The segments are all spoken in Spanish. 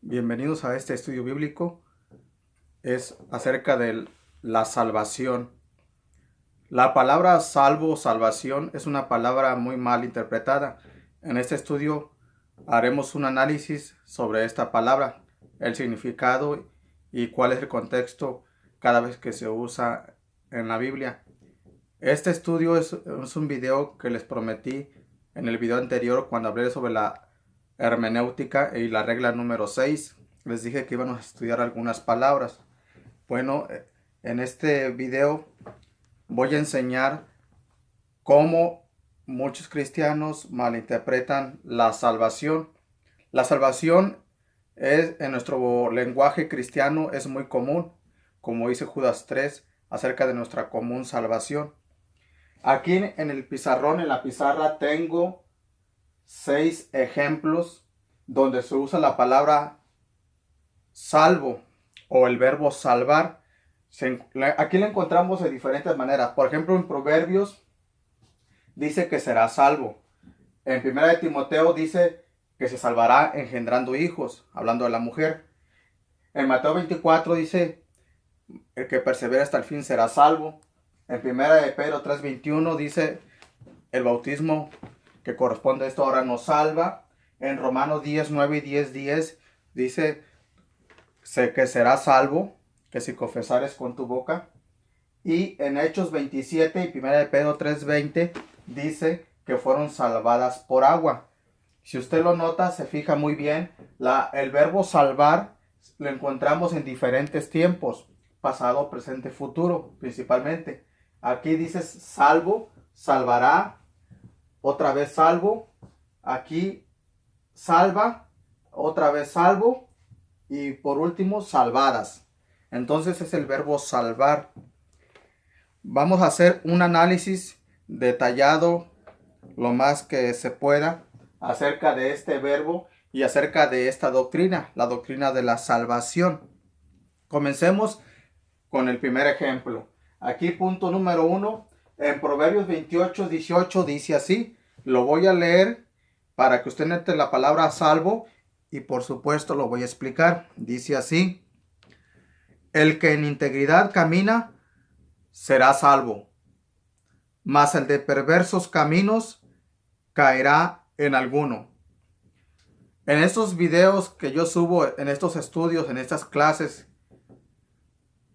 Bienvenidos a este estudio bíblico. Es acerca de la salvación. La palabra salvo o salvación es una palabra muy mal interpretada. En este estudio haremos un análisis sobre esta palabra, el significado y cuál es el contexto cada vez que se usa en la Biblia. Este estudio es un video que les prometí en el video anterior cuando hablé sobre la hermenéutica y la regla número 6. Les dije que íbamos a estudiar algunas palabras. Bueno, en este video voy a enseñar cómo muchos cristianos malinterpretan la salvación. La salvación en nuestro lenguaje cristiano es muy común, como dice Judas 3, acerca de nuestra común salvación. Aquí en el pizarrón, en la pizarra, tengo 6 ejemplos donde se usa la palabra salvo o el verbo salvar. Aquí la encontramos de diferentes maneras. Por ejemplo, en Proverbios dice que será salvo. En 1 de Timoteo dice que se salvará engendrando hijos, hablando de la mujer. En Mateo 24 dice el que persevera hasta el fin será salvo. En 1 de Pedro 3:21 dice el bautismo que corresponde a esto ahora nos salva. En Romanos 10:9 y 10:10 dice que será salvo, que si confesares con tu boca. Y en Hechos 27 y 1 de Pedro 3:20 dice que fueron salvadas por agua. Si usted lo nota, se fija muy bien, el verbo salvar lo encontramos en diferentes tiempos, pasado, presente, futuro, principalmente. Aquí dice salvo, salvará, otra vez salvo, aquí salva, otra vez salvo y por último salvadas. Entonces es el verbo salvar. Vamos a hacer un análisis detallado lo más que se pueda acerca de este verbo y acerca de esta doctrina, la doctrina de la salvación. Comencemos con el primer ejemplo. Aquí punto número 1, en Proverbios 28:18 dice así, lo voy a leer para que usted note la palabra salvo y por supuesto lo voy a explicar. Dice así, el que en integridad camina será salvo, mas el de perversos caminos caerá en alguno. En estos videos que yo subo, en estos estudios, en estas clases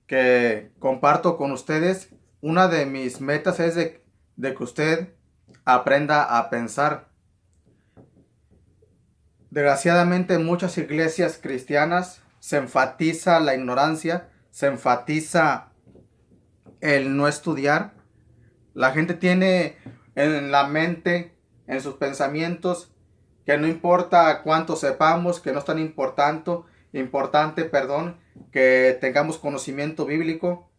que comparto con ustedes, una de mis metas es de que usted aprenda a pensar. Desgraciadamente en muchas iglesias cristianas se enfatiza la ignorancia, se enfatiza el no estudiar. La gente tiene en la mente, en sus pensamientos, que no importa cuánto sepamos, que no es tan importante, que tengamos conocimiento bíblico,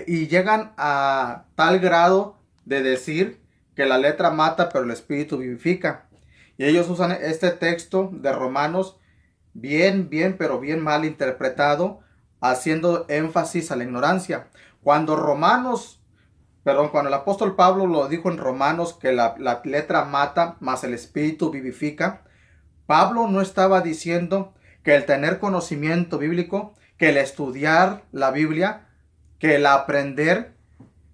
y llegan a tal grado de decir que la letra mata, pero el espíritu vivifica. Y ellos usan este texto de Romanos pero bien mal interpretado, haciendo énfasis a la ignorancia. Cuando el apóstol Pablo lo dijo en Romanos que la letra mata, mas el espíritu vivifica, Pablo no estaba diciendo que el tener conocimiento bíblico, que el estudiar la Biblia, que el aprender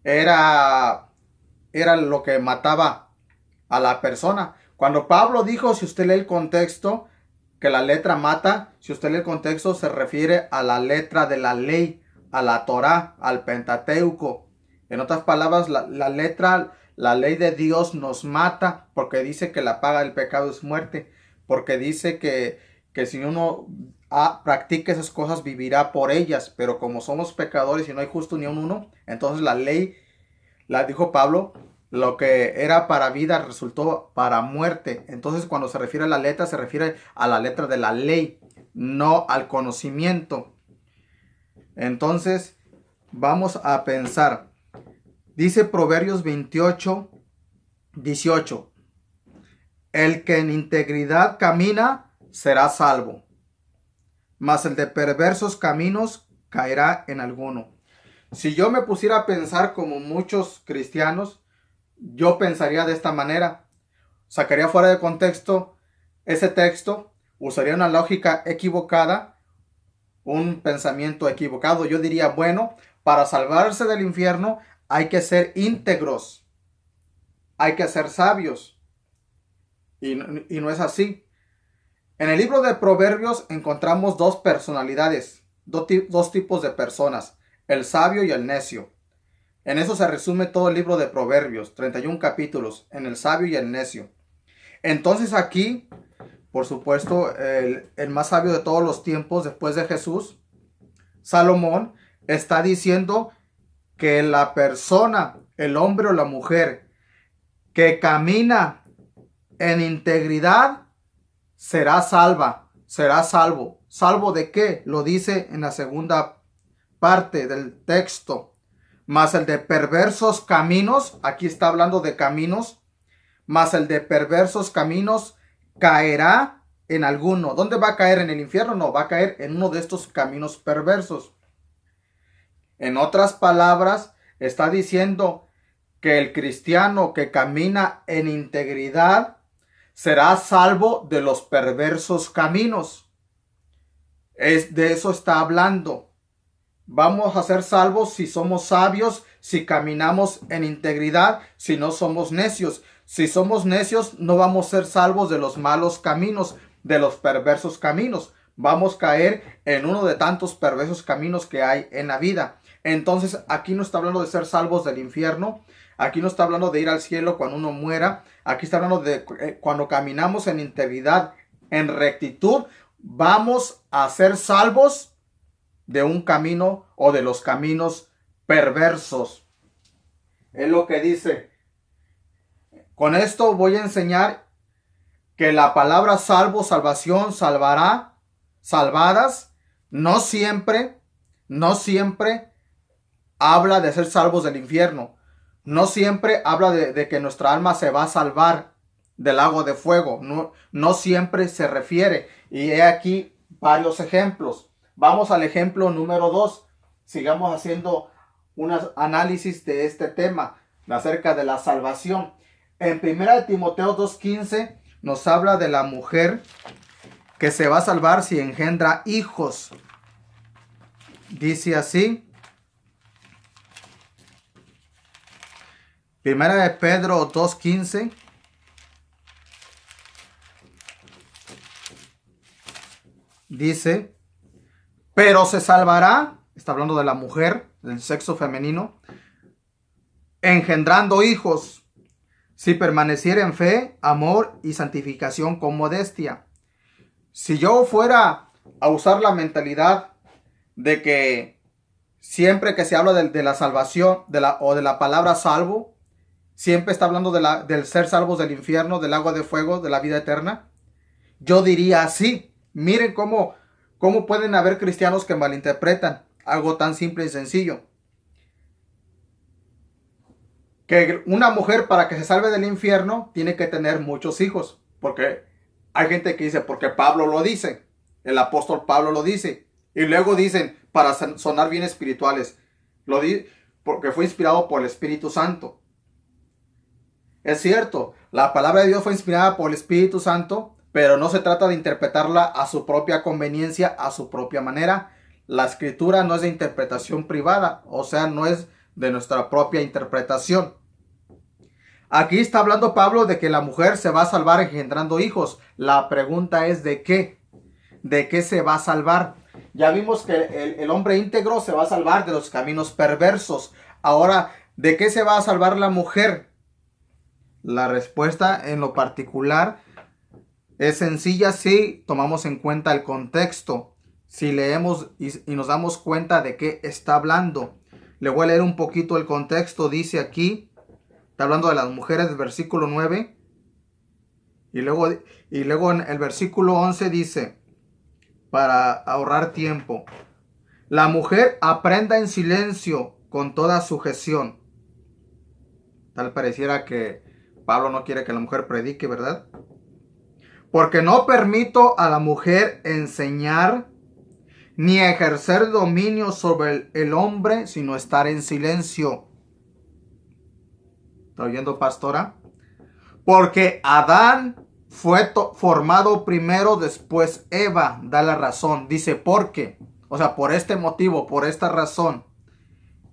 era lo que mataba a la persona. Cuando Pablo dijo, si usted lee el contexto, que la letra mata, si usted lee el contexto, se refiere a la letra de la ley, a la Torá, al Pentateuco. En otras palabras, la ley de Dios nos mata porque dice que la paga del pecado es muerte, porque dice que si uno practica esas cosas vivirá por ellas, pero como somos pecadores y no hay justo ni uno, entonces la ley, la dijo Pablo, lo que era para vida resultó para muerte. Entonces cuando se refiere a la letra, se refiere a la letra de la ley, no al conocimiento. Entonces vamos a pensar. Dice Proverbios 28:18. El que en integridad camina será salvo, mas el de perversos caminos caerá en alguno. Si yo me pusiera a pensar como muchos cristianos, yo pensaría de esta manera. Sacaría fuera de contexto ese texto usaría una lógica equivocada, un pensamiento equivocado. Yo diría, bueno, para salvarse del infierno hay que ser íntegros, hay que ser sabios. Y no es así. En el libro de Proverbios encontramos dos personalidades, dos tipos de personas, el sabio y el necio. En eso se resume todo el libro de Proverbios, 31 capítulos, en el sabio y el necio. Entonces aquí, por supuesto, el más sabio de todos los tiempos después de Jesús, Salomón, está diciendo que la persona, el hombre o la mujer que camina en integridad será será salvo. ¿Salvo de qué? Lo dice en la segunda parte del texto. Mas el de perversos caminos, aquí está hablando de caminos, mas el de perversos caminos caerá en alguno. ¿Dónde va a caer? ¿En el infierno? No, va a caer en uno de estos caminos perversos. En otras palabras, está diciendo que el cristiano que camina en integridad será salvo de los perversos caminos. De eso está hablando. Vamos a ser salvos si somos sabios, si caminamos en integridad, si no somos necios. Si somos necios, no vamos a ser salvos de los malos caminos, de los perversos caminos. Vamos a caer en uno de tantos perversos caminos que hay en la vida. Entonces, aquí no está hablando de ser salvos del infierno. Aquí no está hablando de ir al cielo cuando uno muera. Aquí está hablando de cuando caminamos en integridad, en rectitud, vamos a ser salvos de un camino o de los caminos perversos. Es lo que dice. Con esto voy a enseñar que la palabra salvo, salvación, salvará, salvadas, no siempre habla de ser salvos del infierno. No siempre habla de que nuestra alma se va a salvar del lago de fuego. No siempre se refiere. Y he aquí varios ejemplos. Vamos al ejemplo número 2. Sigamos haciendo un análisis de este tema acerca de la salvación. En 1 Timoteo 2:15 nos habla de la mujer que se va a salvar si engendra hijos. Dice así. 1 Pedro 2:15. Dice, pero se salvará, está hablando de la mujer, del sexo femenino, engendrando hijos, si permaneciera en fe, amor y santificación con modestia. Si yo fuera a usar la mentalidad de que siempre que se habla de la salvación o de la palabra salvo, siempre está hablando del ser salvos del infierno, del lago de fuego, de la vida eterna, yo diría así. Miren cómo pueden haber cristianos que malinterpretan algo tan simple y sencillo. Que una mujer, para que se salve del infierno, tiene que tener muchos hijos. Porque hay gente que dice, porque Pablo lo dice, el apóstol Pablo lo dice. Y luego dicen, para sonar bien espirituales, porque fue inspirado por el Espíritu Santo. Es cierto, la palabra de Dios fue inspirada por el Espíritu Santo, pero no se trata de interpretarla a su propia conveniencia, a su propia manera. La escritura no es de interpretación privada, o sea, no es de nuestra propia interpretación. Aquí está hablando Pablo de que la mujer se va a salvar engendrando hijos. La pregunta es ¿de qué? ¿De qué se va a salvar? Ya vimos que el hombre íntegro se va a salvar de los caminos perversos. Ahora, ¿de qué se va a salvar la mujer? La respuesta en lo particular es sencilla si tomamos en cuenta el contexto, si leemos y nos damos cuenta de qué está hablando. Le voy a leer un poquito el contexto. Dice aquí, está hablando de las mujeres del versículo 9. Y luego en el versículo 11 dice, para ahorrar tiempo, la mujer aprenda en silencio con toda sujeción. Tal pareciera que Pablo no quiere que la mujer predique, ¿verdad? Porque no permito a la mujer enseñar ni ejercer dominio sobre el hombre, sino estar en silencio. ¿Está oyendo, pastora? Porque Adán fue formado primero, después Eva. Da la razón. Dice, ¿por qué? O sea, por este motivo, por esta razón.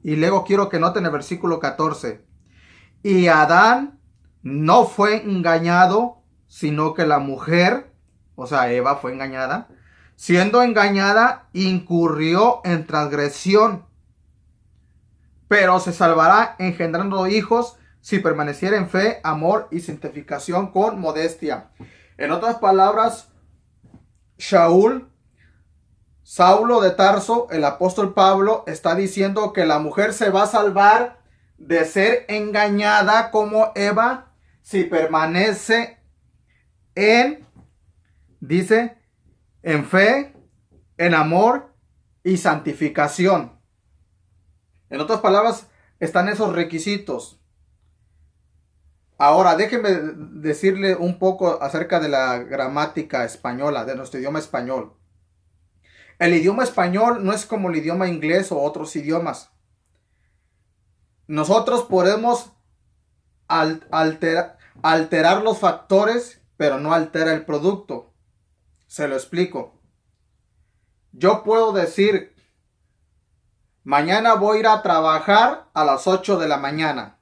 Y luego quiero que noten el versículo 14. Y Adán no fue engañado, sino que la mujer, o sea, Eva fue engañada, siendo engañada, incurrió en transgresión, pero se salvará engendrando hijos si permaneciera en fe, amor y santificación con modestia. En otras palabras, Saulo de Tarso, el apóstol Pablo, está diciendo que la mujer se va a salvar de ser engañada como Eva si permanece dice, en fe, en amor y santificación. En otras palabras, están esos requisitos. Ahora, déjenme decirle un poco acerca de la gramática española, de nuestro idioma español. El idioma español no es como el idioma inglés o otros idiomas. Nosotros podemos alterar los factores, pero no altera el producto. Se lo explico. Yo puedo decir, mañana voy a ir a trabajar a las 8 de la mañana.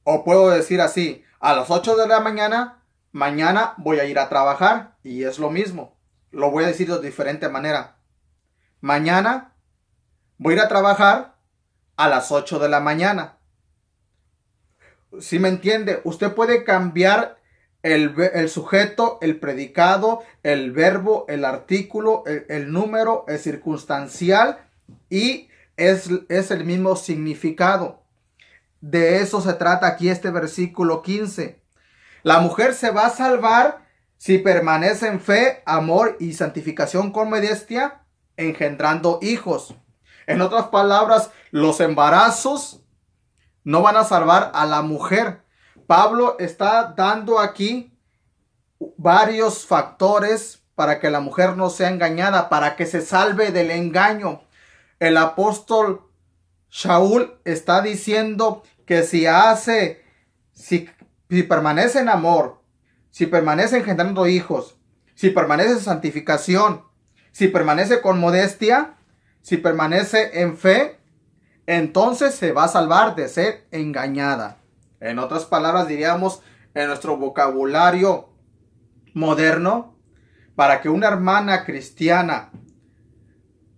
O puedo decir así, a las 8 de la mañana, mañana voy a ir a trabajar. Y es lo mismo. Lo voy a decir de diferente manera. Mañana voy a ir a trabajar a las 8 de la mañana. ¿Sí me entiende? Usted puede cambiar el sujeto, el predicado, el verbo, el artículo, el número, el circunstancial y es el mismo significado. De eso se trata aquí este versículo 15. La mujer se va a salvar si permanece en fe, amor y santificación con modestia, engendrando hijos. En otras palabras, los embarazos no van a salvar a la mujer. Pablo está dando aquí varios factores para que la mujer no sea engañada, para que se salve del engaño. El apóstol Shaul está diciendo que si permanece en amor, si permanece engendrando hijos, si permanece en santificación, si permanece con modestia, si permanece en fe, entonces se va a salvar de ser engañada. En otras palabras, diríamos en nuestro vocabulario moderno, para que una hermana cristiana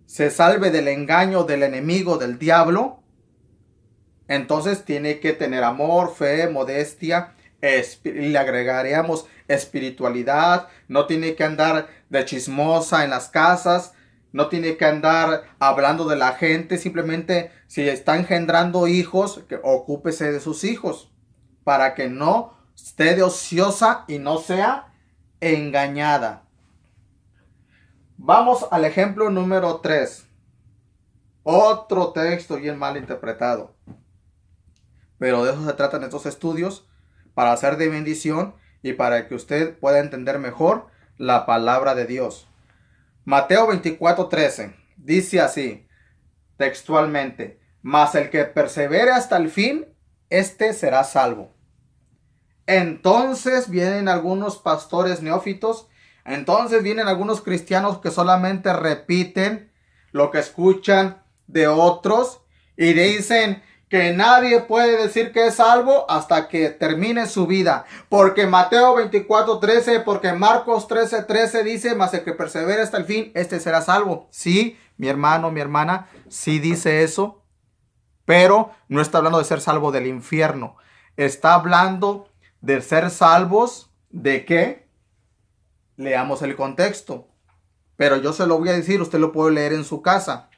se salve del engaño del enemigo, del diablo, entonces tiene que tener amor, fe, modestia, le agregaríamos espiritualidad, no tiene que andar de chismosa en las casas, no tiene que andar hablando de la gente, simplemente si está engendrando hijos, que ocúpese de sus hijos, para que no esté de ociosa y no sea engañada. Vamos al ejemplo número 3. Otro texto bien mal interpretado. Pero de eso se tratan estos estudios, para hacer de bendición y para que usted pueda entender mejor la palabra de Dios. Mateo 24:13 dice así, textualmente, mas el que persevere hasta el fin, este será salvo. Entonces vienen algunos pastores neófitos, entonces vienen algunos cristianos que solamente repiten lo que escuchan de otros y dicen que nadie puede decir que es salvo hasta que termine su vida. Porque Mateo 24:13, porque Marcos 13:13 dice, mas el que persevere hasta el fin, este será salvo. Sí, mi hermano, mi hermana, sí dice eso, pero no está hablando de ser salvo del infierno. Está hablando de ser salvos ¿de qué? Leamos el contexto. Pero yo se lo voy a decir, usted lo puede leer en su casa.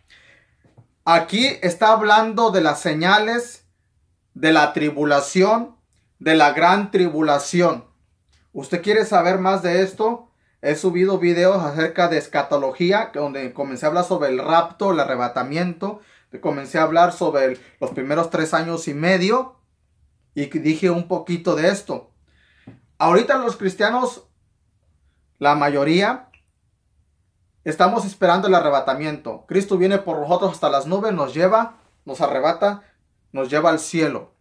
Aquí está hablando de las señales de la tribulación, de la gran tribulación. ¿Usted quiere saber más de esto? He subido videos acerca de escatología, donde comencé a hablar sobre el rapto, el arrebatamiento. Comencé a hablar sobre los primeros 3 años y medio. Y dije un poquito de esto. Ahorita los cristianos, la mayoría, estamos esperando el arrebatamiento. Cristo viene por nosotros hasta las nubes, nos lleva, nos arrebata, nos lleva al cielo.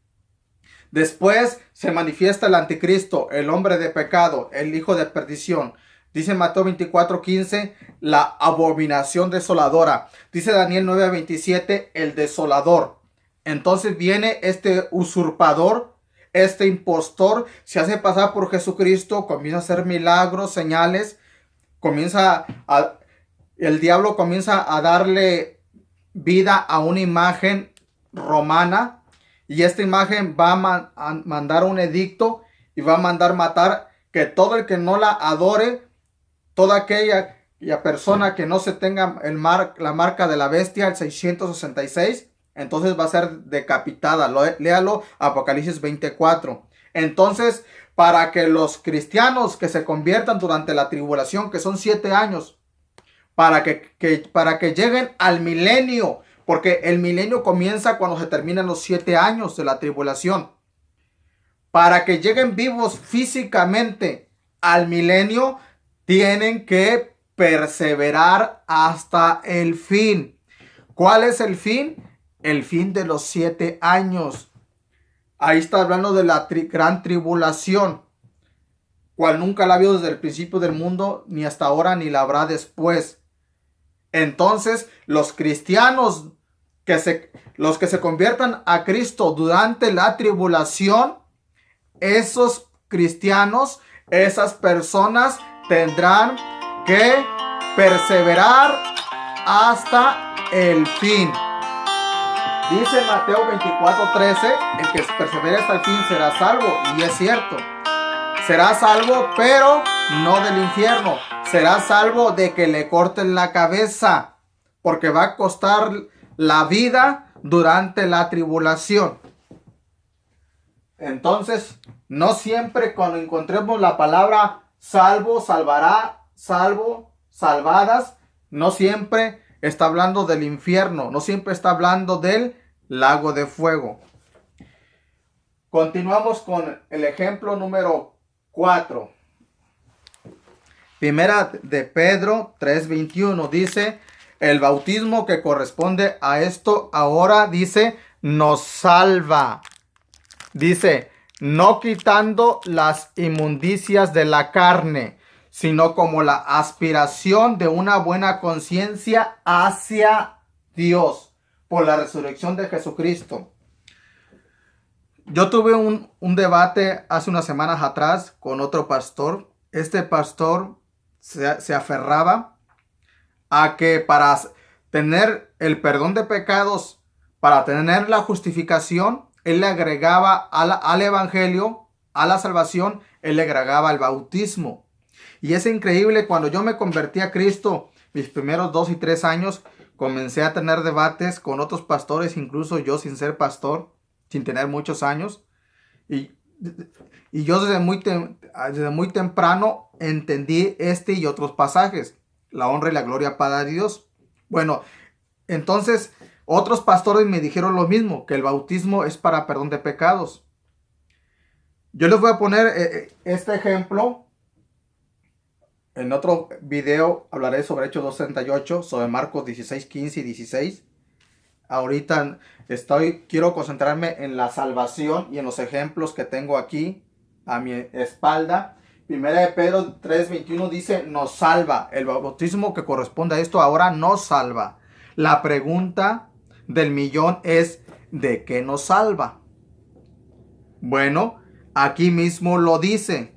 Después se manifiesta el anticristo, el hombre de pecado, el hijo de perdición. Dice Mateo 24:15, la abominación desoladora. Dice Daniel 9:27, el desolador. Entonces viene este usurpador, este impostor, se hace pasar por Jesucristo, comienza a hacer milagros, señales, el diablo comienza a darle vida a una imagen romana, y esta imagen va a mandar un edicto y va a mandar matar, que todo el que no la adore, toda aquella persona que no se tenga la marca de la bestia, el 666, entonces va a ser decapitada. Léalo, Apocalipsis 24. Entonces, para que los cristianos que se conviertan durante la tribulación, que son 7 años, para que lleguen al milenio, porque el milenio comienza cuando se terminan los 7 años de la tribulación, para que lleguen vivos físicamente al milenio, tienen que perseverar hasta el fin. ¿Cuál es el fin? El fin de los 7 años. Ahí está hablando de la gran tribulación, cual nunca la ha habido desde el principio del mundo, ni hasta ahora, ni la habrá después. Entonces, los cristianos, los que se conviertan a Cristo durante la tribulación, esos cristianos, esas personas tendrán que perseverar hasta el fin. Dice Mateo 24:13, el que persevere hasta el fin será salvo. Y es cierto, será salvo, pero no del infierno. Será salvo de que le corten la cabeza, porque va a costar la vida durante la tribulación. Entonces, no siempre cuando encontremos la palabra salvo, salvará, salvo, salvadas, no siempre está hablando del infierno, no siempre está hablando del lago de fuego. Continuamos con el ejemplo número 4. Primera de Pedro 3:21 dice, el bautismo que corresponde a esto ahora, dice, nos salva. Dice, no quitando las inmundicias de la carne, sino como la aspiración de una buena conciencia hacia Dios por la resurrección de Jesucristo. Yo tuve un debate hace unas semanas atrás con otro pastor. Este pastor se aferraba a que para tener el perdón de pecados, para tener la justificación, él le agregaba al evangelio, a la salvación, él le agregaba el bautismo. Y es increíble, cuando yo me convertí a Cristo, mis primeros 2 y 3 años, comencé a tener debates con otros pastores, incluso yo sin ser pastor, sin tener muchos años. Y yo desde muy temprano entendí este y otros pasajes. La honra y la gloria para Dios. Bueno, entonces otros pastores me dijeron lo mismo, que el bautismo es para perdón de pecados. Yo les voy a poner este ejemplo. En otro video hablaré sobre Hechos 2:38, sobre Marcos 16:15 y 16. Ahorita quiero concentrarme en la salvación y en los ejemplos que tengo aquí a mi espalda. Primera de Pedro 3:21 dice, nos salva. El bautismo que corresponde a esto ahora nos salva. La pregunta del millón es, ¿de qué nos salva? Bueno, aquí mismo lo dice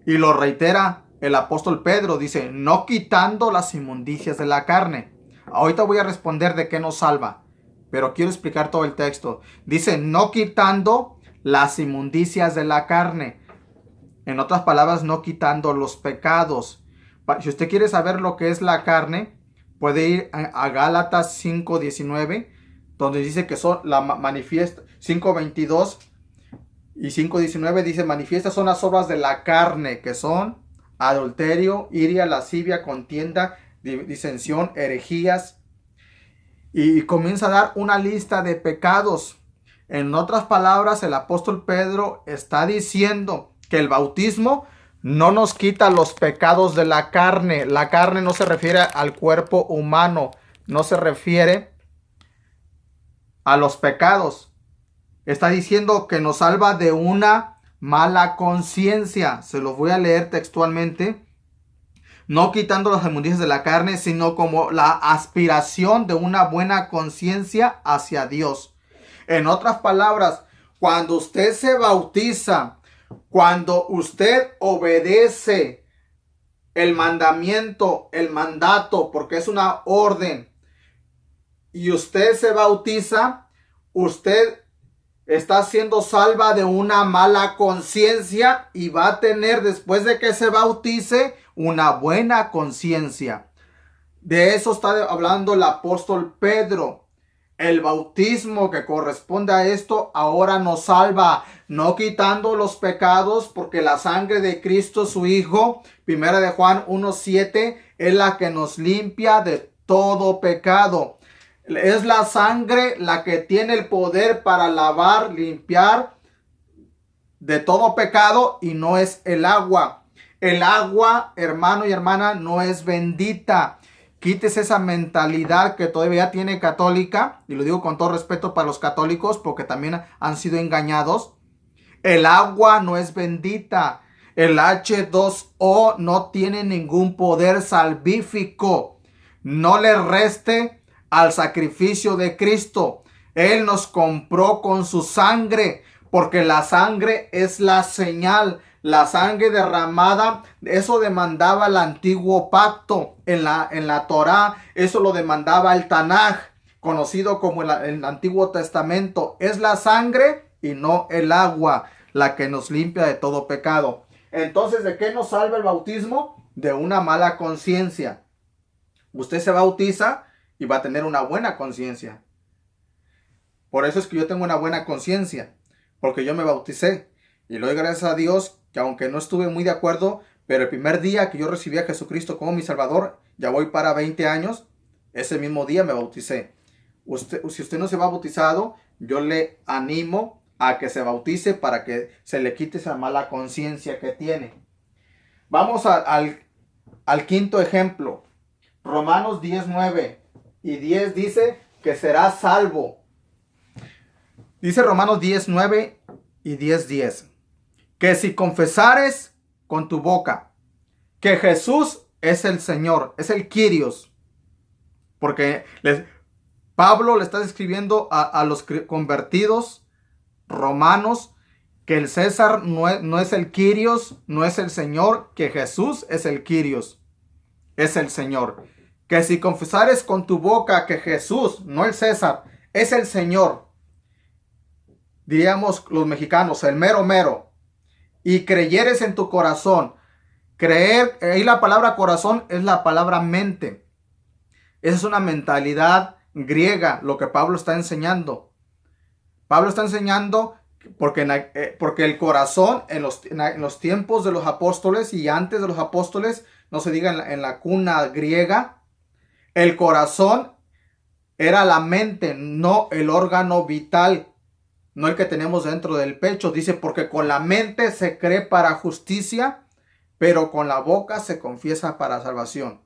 y lo reitera el apóstol Pedro. Dice, no quitando las inmundicias de la carne. Ahorita voy a responder de qué nos salva, pero quiero explicar todo el texto. Dice, no quitando las inmundicias de la carne. En otras palabras, no quitando los pecados. Si usted quiere saber lo que es la carne, puede ir a Gálatas 5:19, donde dice que son la manifiesta. 5:22 y 5:19 dice, manifiestas son las obras de la carne, que son adulterio, iria, lascivia, contienda, disensión, herejías. Y comienza a dar una lista de pecados. En otras palabras, el apóstol Pedro está diciendo que el bautismo no nos quita los pecados de la carne. La carne no se refiere al cuerpo humano, no se refiere a los pecados. Está diciendo que nos salva de una mala conciencia. Se los voy a leer textualmente. No quitando las inmundicias de la carne, sino como la aspiración de una buena conciencia hacia Dios. En otras palabras, cuando usted se bautiza, cuando usted obedece el mandamiento, el mandato, porque es una orden, y usted se bautiza, usted está siendo salva de una mala conciencia y va a tener, después de que se bautice, una buena conciencia. De eso está hablando el apóstol Pedro. El bautismo que corresponde a esto ahora nos salva, no quitando los pecados, porque la sangre de Cristo su Hijo, 1 de Juan 1:7, es la que nos limpia de todo pecado. Es la sangre la que tiene el poder para lavar, limpiar de todo pecado, y no es el agua. El agua, hermano y hermana, no es bendita. Quítese esa mentalidad que todavía tiene católica, y lo digo con todo respeto para los católicos porque también han sido engañados. El agua no es bendita. El H2O no tiene ningún poder salvífico. No le reste al sacrificio de Cristo. Él nos compró con su sangre, porque la sangre es la señal. La sangre derramada, eso demandaba el antiguo pacto. En la Torá, eso lo demandaba el Tanaj, conocido como el Antiguo Testamento. Es la sangre y no el agua la que nos limpia de todo pecado. Entonces, ¿de qué nos salva el bautismo? De una mala conciencia. Usted se bautiza y va a tener una buena conciencia. Por eso es que yo tengo una buena conciencia, porque yo me bauticé. Y le doy gracias a Dios que, aunque no estuve muy de acuerdo, pero el primer día que yo recibí a Jesucristo como mi Salvador, ya voy para 20 años, ese mismo día me bauticé. Si usted no se va bautizado, yo le animo a que se bautice para que se le quite esa mala conciencia que tiene. Vamos al quinto ejemplo. Romanos 10:9 y 10 dice que será salvo. Dice Romanos 10:9 y 10:10. Que si confesares con tu boca que Jesús es el Señor, es el Kyrios, porque Pablo le está describiendo a los convertidos romanos que el César no es el Kyrios, no es el Señor, que Jesús es el Kyrios, es el Señor. Que si confesares con tu boca que Jesús, no el César, es el Señor, diríamos los mexicanos, el mero mero, y creyeres en tu corazón. Creer, ahí la palabra corazón es la palabra mente. Esa es una mentalidad griega, lo que Pablo está enseñando. Pablo está enseñando porque el corazón en los tiempos de los apóstoles y antes de los apóstoles, no se diga en la cuna griega, el corazón era la mente, no el órgano vital, no el que tenemos dentro del pecho. Dice, porque con la mente se cree para justicia, pero con la boca se confiesa para salvación.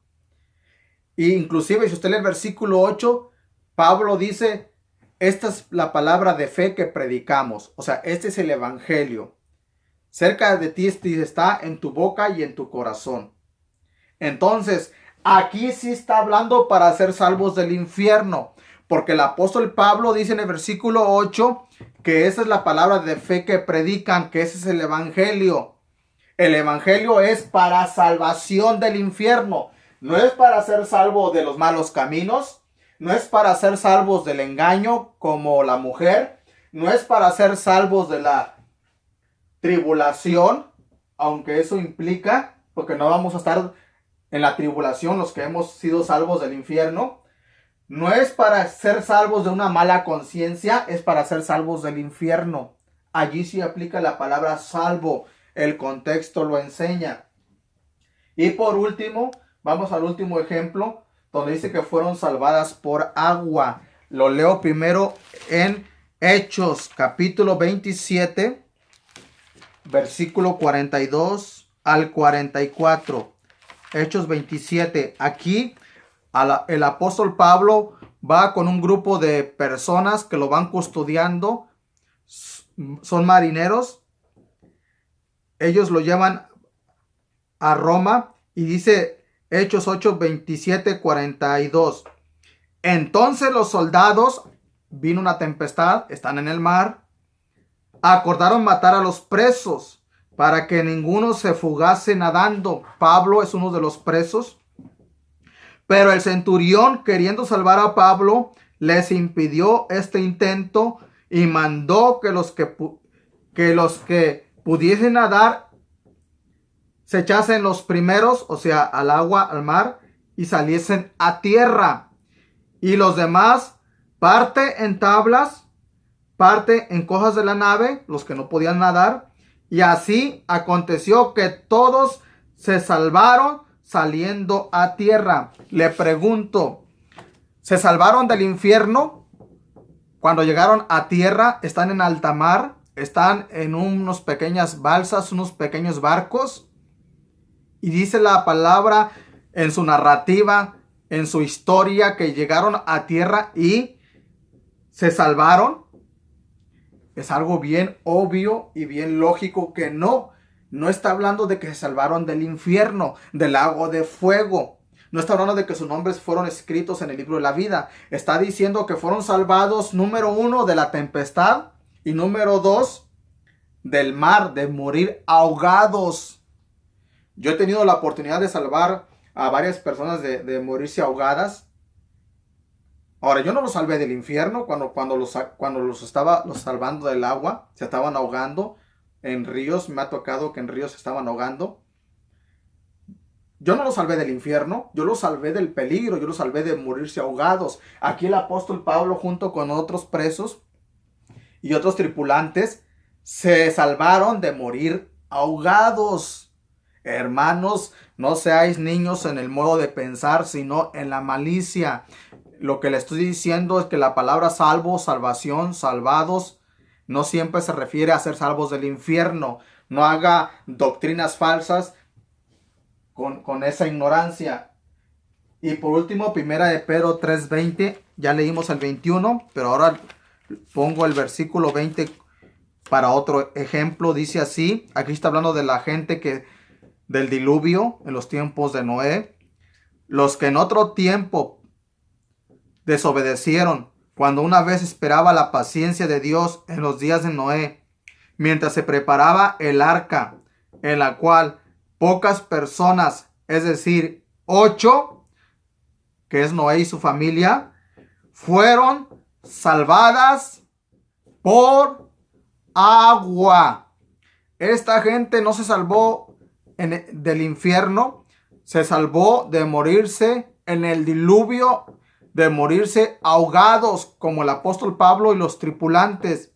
E inclusive, si usted lee el versículo 8, Pablo dice, esta es la palabra de fe que predicamos. O sea, este es el evangelio. Cerca de ti está, en tu boca y en tu corazón. Entonces, aquí sí está hablando para ser salvos del infierno. Porque el apóstol Pablo dice en el versículo 8 que esa es la palabra de fe que predican, que ese es el evangelio. El evangelio es para salvación del infierno. No es para ser salvo de los malos caminos. No es para ser salvos del engaño como la mujer. No es para ser salvos de la tribulación, aunque eso implica, porque no vamos a estar en la tribulación los que hemos sido salvos del infierno. No es para ser salvos de una mala conciencia, es para ser salvos del infierno. Allí sí aplica la palabra salvo, el contexto lo enseña. Y por último, vamos al último ejemplo, donde dice que fueron salvadas por agua. Lo leo primero en Hechos, capítulo 27, versículo 42 al 44. Hechos 27, aquí el apóstol Pablo va con un grupo de personas que lo van custodiando son marineros. Ellos lo llevan a Roma y dice Hechos 8, 27, 42. Entonces los soldados, vino una tempestad, están en el mar, acordaron matar a los presos para que ninguno se fugase nadando. Pablo es uno de los presos. Pero el centurión, queriendo salvar a Pablo, les impidió este intento y mandó que los que pudiesen nadar se echasen los primeros, o sea, al agua, al mar, y saliesen a tierra. Y los demás, parte en tablas, parte en cosas de la nave, los que no podían nadar. Y así aconteció que todos se salvaron saliendo a tierra. Le pregunto, ¿se salvaron del infierno? Cuando llegaron a tierra, están en alta mar, están en unos pequeñas balsas, unos pequeños barcos. Y dice la palabra en su narrativa, en su historia, que llegaron a tierra y se salvaron. Es algo bien obvio y bien lógico que no está hablando de que se salvaron del infierno, del lago de fuego. No está hablando de que sus nombres fueron escritos en el libro de la vida. Está diciendo que fueron salvados, número 1, de la tempestad, y número 2, del mar, de morir ahogados. Yo he tenido la oportunidad de salvar a varias personas de morirse ahogadas. Ahora, yo no los salvé del infierno cuando los estaba salvando del agua. Se estaban ahogando en ríos. Me ha tocado que en ríos se estaban ahogando. Yo no los salvé del infierno. Yo los salvé del peligro. Yo los salvé de morirse ahogados. Aquí el apóstol Pablo, junto con otros presos y otros tripulantes, se salvaron de morir ahogados. Hermanos, no seáis niños en el modo de pensar, sino en la malicia. Lo que le estoy diciendo es que la palabra salvo, salvación, salvados, no siempre se refiere a ser salvos del infierno. No haga doctrinas falsas con esa ignorancia. Y por último, primera de Pedro 3:20. Ya leímos el 21, pero ahora pongo el versículo 20 para otro ejemplo. Dice así, aquí está hablando de la gente del diluvio en los tiempos de Noé. Los que en otro tiempo desobedecieron, cuando una vez esperaba la paciencia de Dios en los días de Noé, mientras se preparaba el arca, en la cual pocas personas, es decir, 8, que es Noé y su familia, fueron salvadas por agua. Esta gente no se salvó del infierno, se salvó de morirse en el diluvio, de morirse ahogados, como el apóstol Pablo y los tripulantes.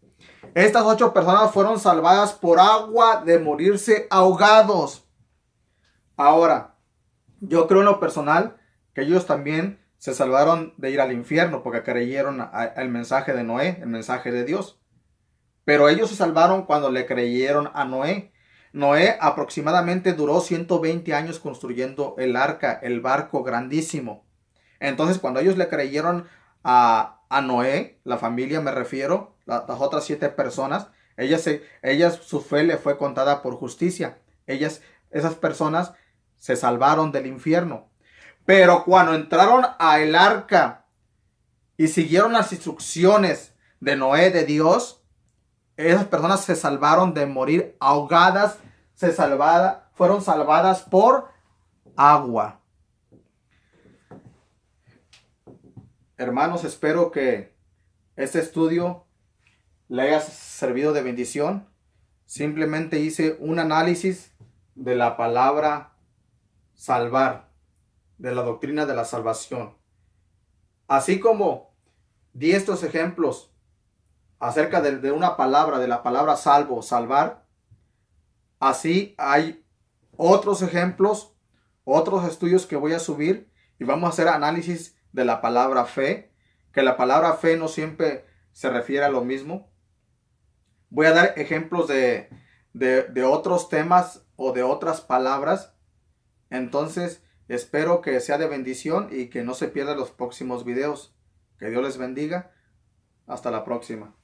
Estas 8 personas fueron salvadas por agua, de morirse ahogados. Ahora, yo creo en lo personal que ellos también se salvaron de ir al infierno porque creyeron al mensaje de Noé, el mensaje de Dios. Pero ellos se salvaron cuando le creyeron a Noé. Noé aproximadamente duró 120 años construyendo el arca, el barco grandísimo. Entonces, cuando ellos le creyeron a Noé, la familia me refiero, las otras 7 personas, ellas su fe le fue contada por justicia. Esas personas se salvaron del infierno. Pero cuando entraron al arca y siguieron las instrucciones de Noé, de Dios, esas personas se salvaron de morir ahogadas, fueron salvadas por agua. Hermanos, espero que este estudio le haya servido de bendición. Simplemente hice un análisis de la palabra salvar, de la doctrina de la salvación. Así como di estos ejemplos acerca de una palabra, de la palabra salvo, salvar, así hay otros ejemplos, otros estudios que voy a subir y vamos a hacer análisis de la palabra fe, que la palabra fe no siempre se refiere a lo mismo. Voy a dar ejemplos de otros temas o de otras palabras. Entonces, espero que sea de bendición y que no se pierdan los próximos videos. Que Dios les bendiga. Hasta la próxima.